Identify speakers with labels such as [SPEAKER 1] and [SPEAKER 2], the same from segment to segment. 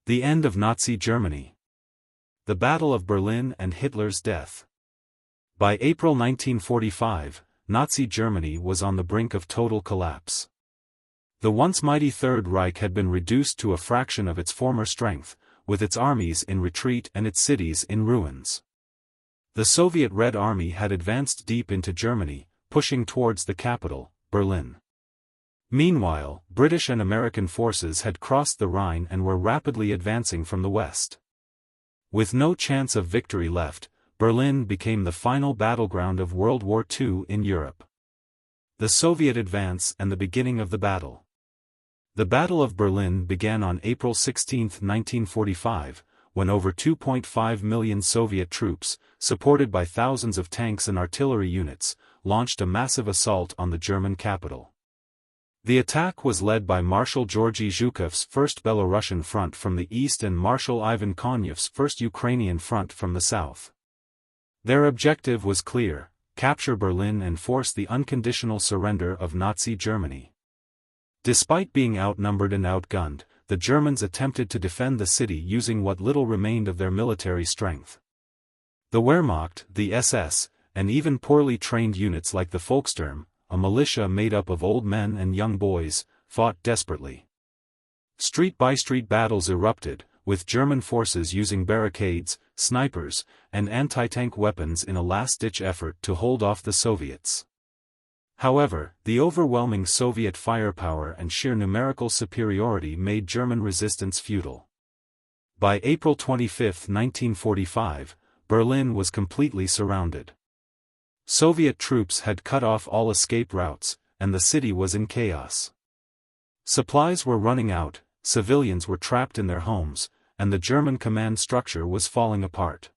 [SPEAKER 1] The end of Nazi Germany. The Battle of Berlin and Hitler's death. By April 1945, Nazi Germany was on the brink of total collapse. The once mighty Third Reich had been reduced to a fraction of its former strength, with its armies in retreat and its cities in ruins. The Soviet Red Army had advanced deep into Germany, pushing towards the capital, Berlin. Meanwhile, British and American forces had crossed the Rhine and were rapidly advancing from the west. With no chance of victory left, Berlin became the final battleground of World War II in Europe. The Soviet advance and the beginning of the battle. The Battle of Berlin began on April 16, 1945, when over 2.5 million Soviet troops, supported by thousands of tanks and artillery units, launched a massive assault on the German capital. The attack was led by Marshal Georgy Zhukov's 1st Belarusian Front from the east and Marshal Ivan Konyev's 1st Ukrainian Front from the south. Their objective was clear: capture Berlin and force the unconditional surrender of Nazi Germany. Despite being outnumbered and outgunned, the Germans attempted to defend the city using what little remained of their military strength. The Wehrmacht, the SS, and even poorly trained units like the Volkssturm, a militia made up of old men and young boys, fought desperately. Street-by-street battles erupted, with German forces using barricades, snipers, and anti-tank weapons in a last-ditch effort to hold off the Soviets. However, the overwhelming Soviet firepower and sheer numerical superiority made German resistance futile. By April 25, 1945, Berlin was completely surrounded. Soviet troops had cut off all escape routes, and the city was in chaos. Supplies were running out, civilians were trapped in their homes, and the German command structure was falling apart.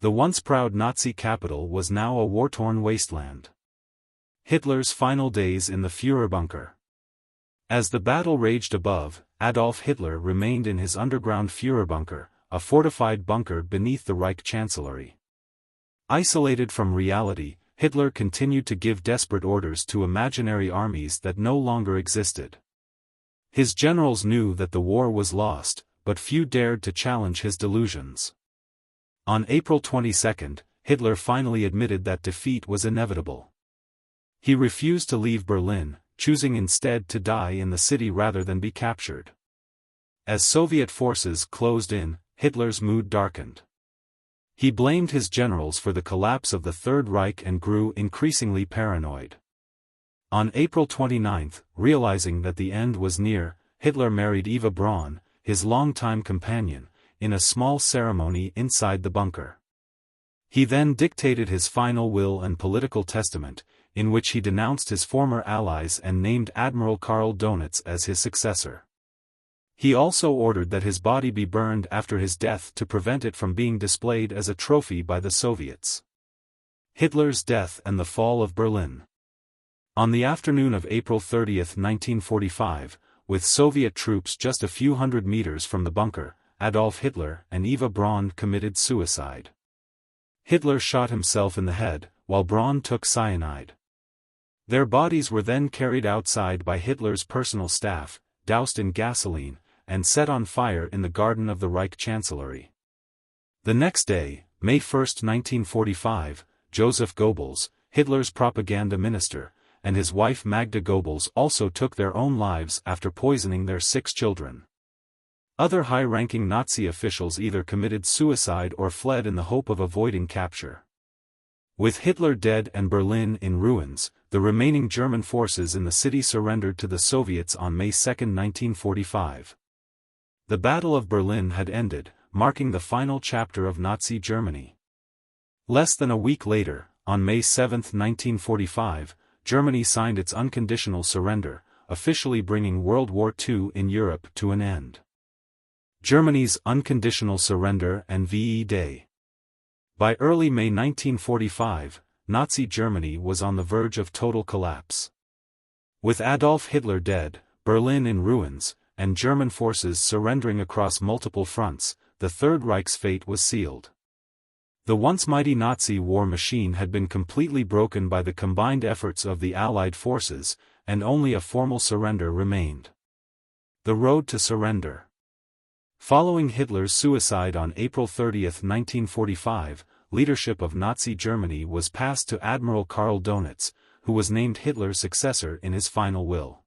[SPEAKER 1] The once proud Nazi capital was now a war-torn wasteland. Hitler's final days in the Führerbunker. As the battle raged above, Adolf Hitler remained in his underground Führerbunker, a fortified bunker beneath the Reich Chancellery. Isolated from reality, Hitler continued to give desperate orders to imaginary armies that no longer existed. His generals knew that the war was lost, but few dared to challenge his delusions. On April 22, Hitler finally admitted that defeat was inevitable. He refused to leave Berlin, choosing instead to die in the city rather than be captured. As Soviet forces closed in, Hitler's mood darkened. He blamed his generals for the collapse of the Third Reich and grew increasingly paranoid. On April 29, realizing that the end was near, Hitler married Eva Braun, his longtime companion, in a small ceremony inside the bunker. He then dictated his final will and political testament, in which he denounced his former allies and named Admiral Karl Donitz as his successor. He also ordered that his body be burned after his death to prevent it from being displayed as a trophy by the Soviets. Hitler's death and the fall of Berlin. On the afternoon of April 30, 1945, with Soviet troops just a few hundred meters from the bunker, Adolf Hitler and Eva Braun committed suicide. Hitler shot himself in the head, while Braun took cyanide. Their bodies were then carried outside by Hitler's personal staff, doused in gasoline, and set on fire in the garden of the Reich Chancellery. The next day, May 1, 1945, Joseph Goebbels, Hitler's propaganda minister, and his wife Magda Goebbels also took their own lives after poisoning their 6 children. Other high-ranking Nazi officials either committed suicide or fled in the hope of avoiding capture. With Hitler dead and Berlin in ruins, the remaining German forces in the city surrendered to the Soviets on May 2, 1945. The Battle of Berlin had ended, marking the final chapter of Nazi Germany. Less than a week later, on May 7, 1945, Germany signed its unconditional surrender, officially bringing World War II in Europe to an end. Germany's unconditional surrender and VE Day. By early May 1945, Nazi Germany was on the verge of total collapse. With Adolf Hitler dead, Berlin in ruins, and German forces surrendering across multiple fronts, the Third Reich's fate was sealed. The once mighty Nazi war machine had been completely broken by the combined efforts of the Allied forces, and only a formal surrender remained. The road to surrender. Following Hitler's suicide on April 30, 1945, leadership of Nazi Germany was passed to Admiral Karl Donitz, who was named Hitler's successor in his final will.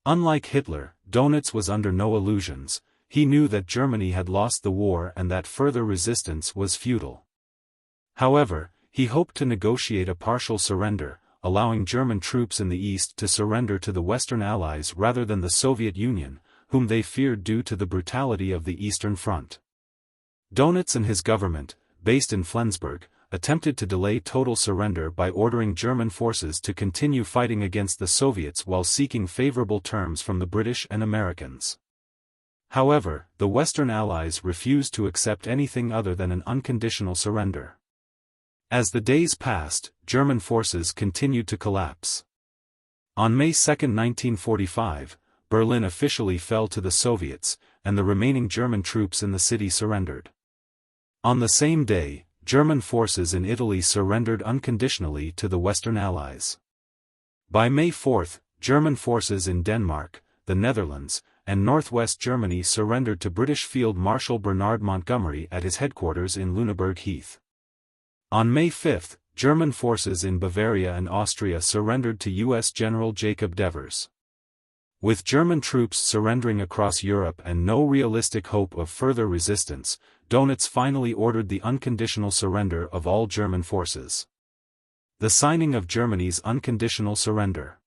[SPEAKER 1] Unlike Hitler, Donitz was under no illusions. He knew that Germany had lost the war and that further resistance was futile. However, he hoped to negotiate a partial surrender, allowing German troops in the east to surrender to the Western Allies rather than the Soviet Union, whom they feared due to the brutality of the Eastern Front. Donitz and his government, based in Flensburg, attempted to delay total surrender by ordering German forces to continue fighting against the Soviets while seeking favorable terms from the British and Americans. However, the Western Allies refused to accept anything other than an unconditional surrender. As the days passed, German forces continued to collapse. On May 2, 1945, Berlin officially fell to the Soviets, and the remaining German troops in the city surrendered. On the same day, German forces in Italy surrendered unconditionally to the Western Allies. By May 4, German forces in Denmark, the Netherlands, and northwest Germany surrendered to British Field Marshal Bernard Montgomery at his headquarters in Lüneburg Heath. On May 5, German forces in Bavaria and Austria surrendered to U.S. General Jacob Devers. With German troops surrendering across Europe and no realistic hope of further resistance, Donitz finally ordered the unconditional surrender of all German forces. The signing of Germany's unconditional surrender.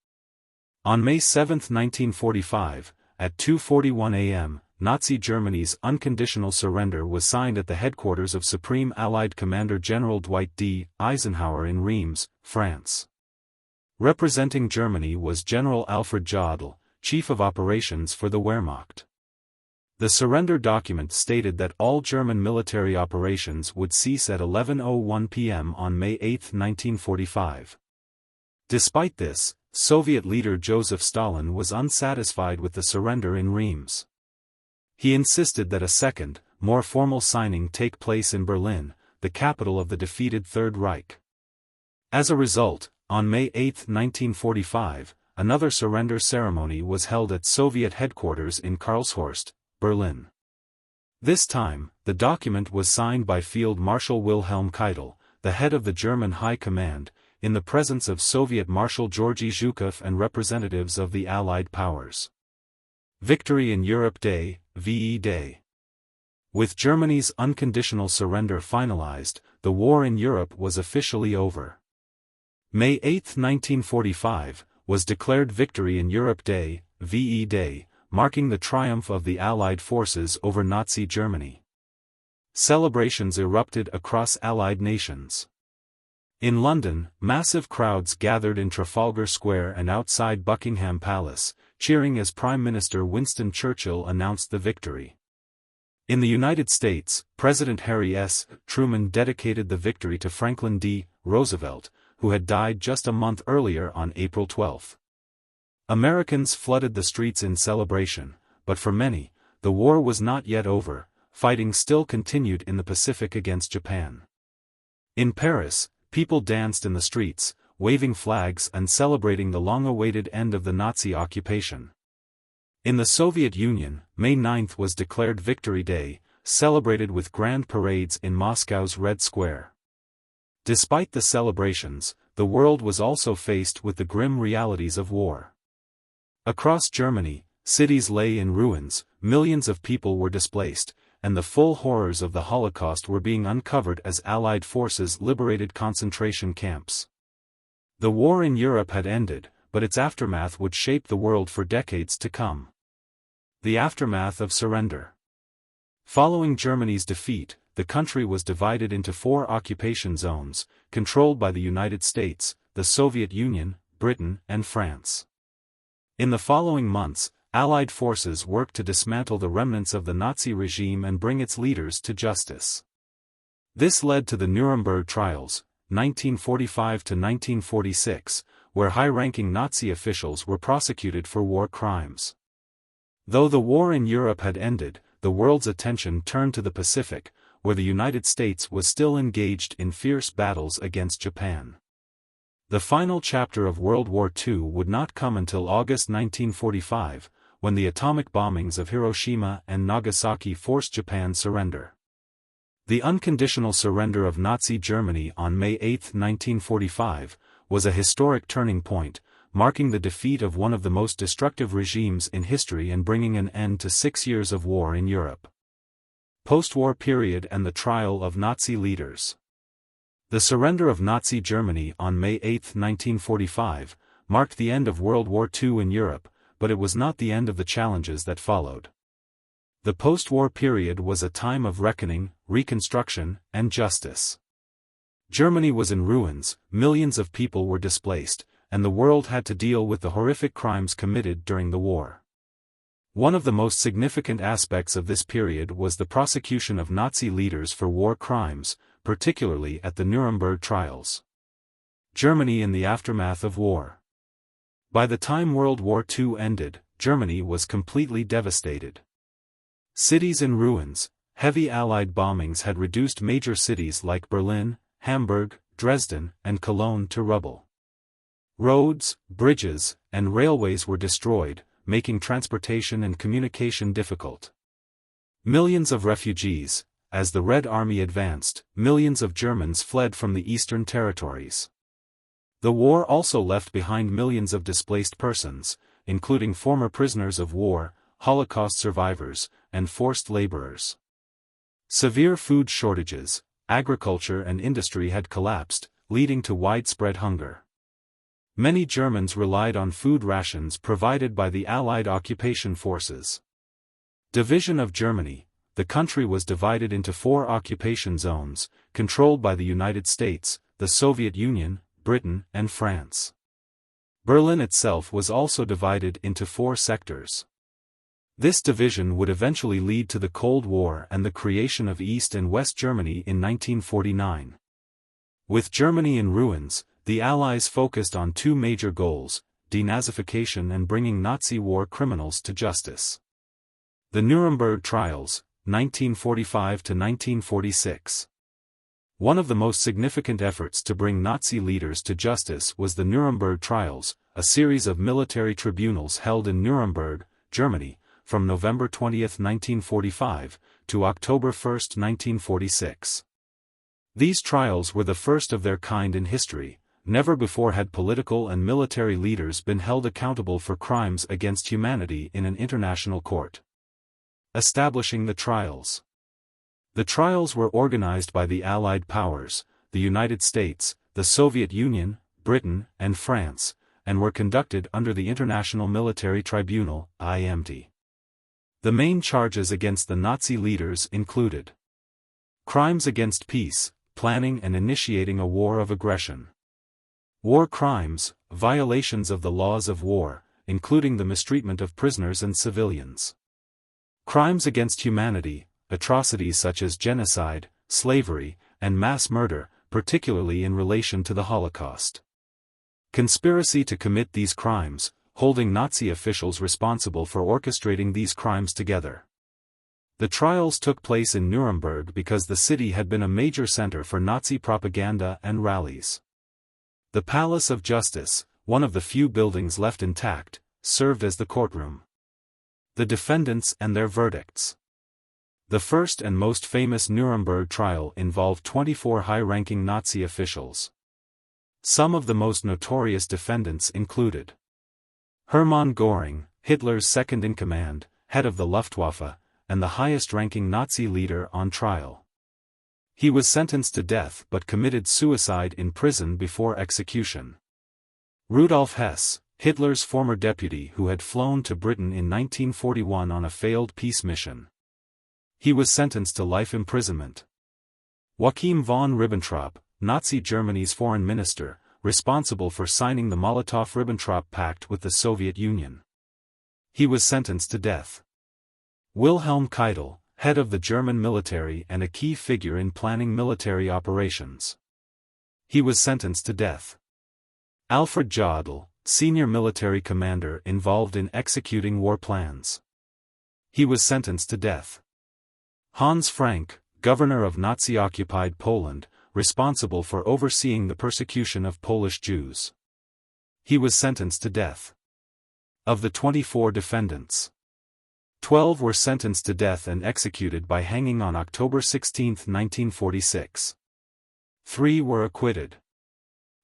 [SPEAKER 1] On May 7, 1945, at 2:41 a.m., Nazi Germany's unconditional surrender was signed at the headquarters of Supreme Allied Commander General Dwight D. Eisenhower in Reims, France. Representing Germany was General Alfred Jodl, Chief of Operations for the Wehrmacht. The surrender document stated that all German military operations would cease at 11:01 p.m. on May 8, 1945. Despite this, Soviet leader Joseph Stalin was unsatisfied with the surrender in Reims. He insisted that a second, more formal signing take place in Berlin, the capital of the defeated Third Reich. As a result, on May 8, 1945, another surrender ceremony was held at Soviet headquarters in Karlshorst, Berlin. This time, the document was signed by Field Marshal Wilhelm Keitel, the head of the German High Command, in the presence of Soviet Marshal Georgy Zhukov and representatives of the Allied powers. Victory in Europe Day, VE Day. With Germany's unconditional surrender finalized, the war in Europe was officially over. May 8, 1945, was declared Victory in Europe Day, VE Day, marking the triumph of the Allied forces over Nazi Germany. Celebrations erupted across Allied nations. In London, massive crowds gathered in Trafalgar Square and outside Buckingham Palace, cheering as Prime Minister Winston Churchill announced the victory. In the United States, President Harry S. Truman dedicated the victory to Franklin D. Roosevelt, who had died just a month earlier on April 12. Americans flooded the streets in celebration, but for many, the war was not yet over. Fighting still continued in the Pacific against Japan. In Paris, people danced in the streets, waving flags and celebrating the long-awaited end of the Nazi occupation. In the Soviet Union, May 9 was declared Victory Day, celebrated with grand parades in Moscow's Red Square. Despite the celebrations, the world was also faced with the grim realities of war. Across Germany, cities lay in ruins, millions of people were displaced, and the full horrors of the Holocaust were being uncovered as Allied forces liberated concentration camps. The war in Europe had ended, but its aftermath would shape the world for decades to come. The aftermath of surrender. Following Germany's defeat, the country was divided into 4 occupation zones, controlled by the United States, the Soviet Union, Britain, and France. In the following months, Allied forces worked to dismantle the remnants of the Nazi regime and bring its leaders to justice. This led to the Nuremberg Trials, 1945 to 1946, where high-ranking Nazi officials were prosecuted for war crimes. Though the war in Europe had ended, the world's attention turned to the Pacific, where the United States was still engaged in fierce battles against Japan. The final chapter of World War II would not come until August 1945, when the atomic bombings of Hiroshima and Nagasaki forced Japan's surrender. The unconditional surrender of Nazi Germany on May 8, 1945, was a historic turning point, marking the defeat of one of the most destructive regimes in history and bringing an end to 6 years of war in Europe. Post-war period and the trial of Nazi leaders. The surrender of Nazi Germany on May 8, 1945, marked the end of World War II in Europe, but it was not the end of the challenges that followed. The post-war period was a time of reckoning, reconstruction, and justice. Germany was in ruins, millions of people were displaced, and the world had to deal with the horrific crimes committed during the war. One of the most significant aspects of this period was the prosecution of Nazi leaders for war crimes, particularly at the Nuremberg Trials. Germany in the aftermath of war. By the time World War II ended, Germany was completely devastated. Cities in ruins, heavy Allied bombings had reduced major cities like Berlin, Hamburg, Dresden, and Cologne to rubble. Roads, bridges, and railways were destroyed, making transportation and communication difficult. Millions of refugees. As the Red Army advanced, millions of Germans fled from the eastern territories. The war also left behind millions of displaced persons, including former prisoners of war, Holocaust survivors, and forced laborers. Severe food shortages, agriculture and industry had collapsed, leading to widespread hunger. Many Germans relied on food rations provided by the Allied occupation forces. Division of Germany. The country was divided into 4 occupation zones, controlled by the United States, the Soviet Union, Britain, and France. Berlin itself was also divided into 4 sectors. This division would eventually lead to the Cold War and the creation of East and West Germany in 1949. With Germany in ruins, the Allies focused on 2 major goals: denazification and bringing Nazi war criminals to justice. The Nuremberg Trials, 1945 to 1946. One of the most significant efforts to bring Nazi leaders to justice was the Nuremberg Trials, a series of military tribunals held in Nuremberg, Germany, from November 20, 1945, to October 1, 1946. These trials were the first of their kind in history. Never before had political and military leaders been held accountable for crimes against humanity in an international court. Establishing the trials. The trials were organized by the Allied powers, the United States, the Soviet Union, Britain, and France, and were conducted under the International Military Tribunal, IMT. The main charges against the Nazi leaders included crimes against peace, planning and initiating a war of aggression. War crimes, violations of the laws of war, including the mistreatment of prisoners and civilians. Crimes against humanity, atrocities such as genocide, slavery, and mass murder, particularly in relation to the Holocaust. Conspiracy to commit these crimes, holding Nazi officials responsible for orchestrating these crimes together. The trials took place in Nuremberg because the city had been a major center for Nazi propaganda and rallies. The Palace of Justice, one of the few buildings left intact, served as the courtroom. The defendants and their verdicts. The first and most famous Nuremberg trial involved 24 high-ranking Nazi officials. Some of the most notorious defendants included Hermann Göring, Hitler's second-in-command, head of the Luftwaffe, and the highest-ranking Nazi leader on trial. He was sentenced to death but committed suicide in prison before execution. Rudolf Hess, Hitler's former deputy who had flown to Britain in 1941 on a failed peace mission. He was sentenced to life imprisonment. Joachim von Ribbentrop, Nazi Germany's foreign minister, responsible for signing the Molotov-Ribbentrop Pact with the Soviet Union. He was sentenced to death. Wilhelm Keitel, head of the German military and a key figure in planning military operations. He was sentenced to death. Alfred Jodl, senior military commander involved in executing war plans. He was sentenced to death. Hans Frank, governor of Nazi-occupied Poland, responsible for overseeing the persecution of Polish Jews. He was sentenced to death. Of the 24 defendants, 12 were sentenced to death and executed by hanging on October 16, 1946. 3 were acquitted.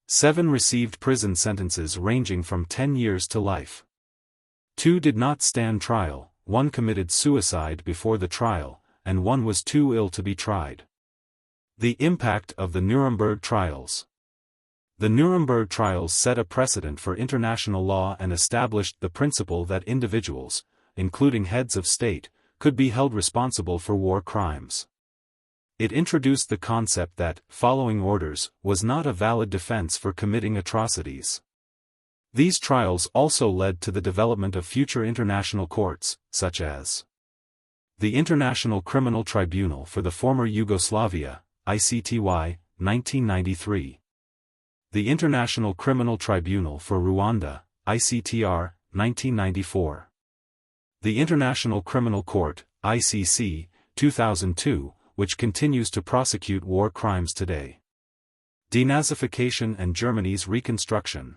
[SPEAKER 1] 7 received prison sentences ranging from 10 years to life. 2 did not stand trial, 1 committed suicide before the trial, and 1 was too ill to be tried. The impact of the Nuremberg Trials. The Nuremberg Trials set a precedent for international law and established the principle that individuals, including heads of state, could be held responsible for war crimes. It introduced the concept that following orders was not a valid defense for committing atrocities. These trials also led to the development of future international courts, such as the International Criminal Tribunal for the former Yugoslavia, ICTY, 1993. The International Criminal Tribunal for Rwanda, ICTR, 1994. The International Criminal Court, ICC, 2002, which continues to prosecute war crimes today. Denazification and Germany's reconstruction.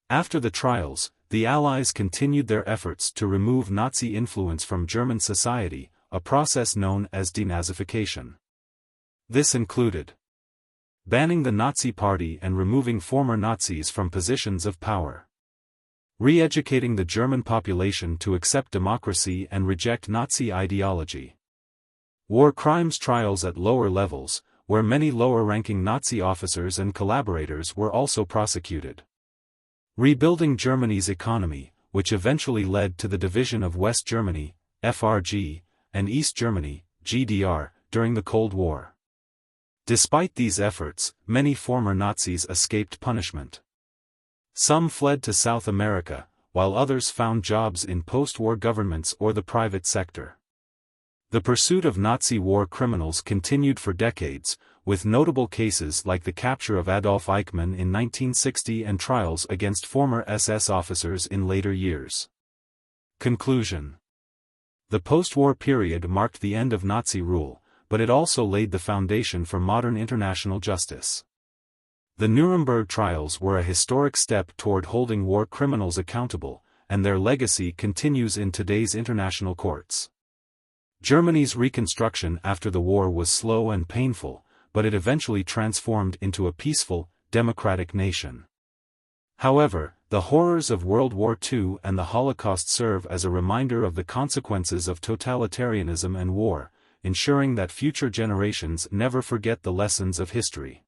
[SPEAKER 1] After the trials, the Allies continued their efforts to remove Nazi influence from German society, a process known as denazification. This included banning the Nazi Party and removing former Nazis from positions of power, re-educating the German population to accept democracy and reject Nazi ideology, war crimes trials at lower levels, where many lower-ranking Nazi officers and collaborators were also prosecuted, rebuilding Germany's economy, which eventually led to the division of West Germany, FRG, and East Germany, GDR, during the Cold War. Despite these efforts, many former Nazis escaped punishment. Some fled to South America, while others found jobs in post-war governments or the private sector. The pursuit of Nazi war criminals continued for decades, with notable cases like the capture of Adolf Eichmann in 1960 and trials against former SS officers in later years. Conclusion. The post-war period marked the end of Nazi rule, but it also laid the foundation for modern international justice. The Nuremberg Trials were a historic step toward holding war criminals accountable, and their legacy continues in today's international courts. Germany's reconstruction after the war was slow and painful, but it eventually transformed into a peaceful, democratic nation. However, the horrors of World War II and the Holocaust serve as a reminder of the consequences of totalitarianism and war, ensuring that future generations never forget the lessons of history.